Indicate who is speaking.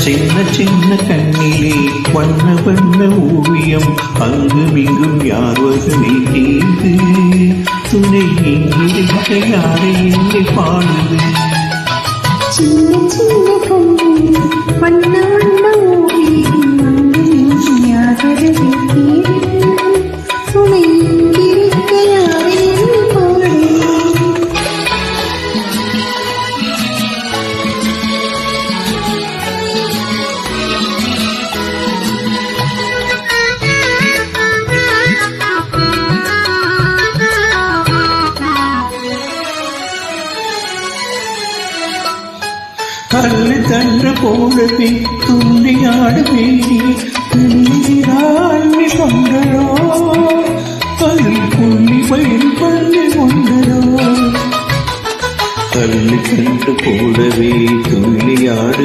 Speaker 1: சின்ன சின்ன கண்ணிலே வண்ண வண்ண ஓவியம் அங்குமிங்கும் யார் வசமே தீர்ந்து துணை இங்கிருக்க யாரை எங்கே பாடுது
Speaker 2: சின்ன சின்ன கண்ணிலே வண்ண வண்ண ஓவியம் அங்குமிங்கும் யார் வசமே தீர்ந்து துணை இங்கிருக்க யாரை எங்கே பாடுது
Speaker 1: கல்லு தன்ற போலவே துள்ளியாட வேண்டி துள்ளிராண்டி கொண்டரோ கல் புள்ளி பயிர் பள்ளி கொண்டரோ கல்லு தன்ற போலவே துள்ளியாடு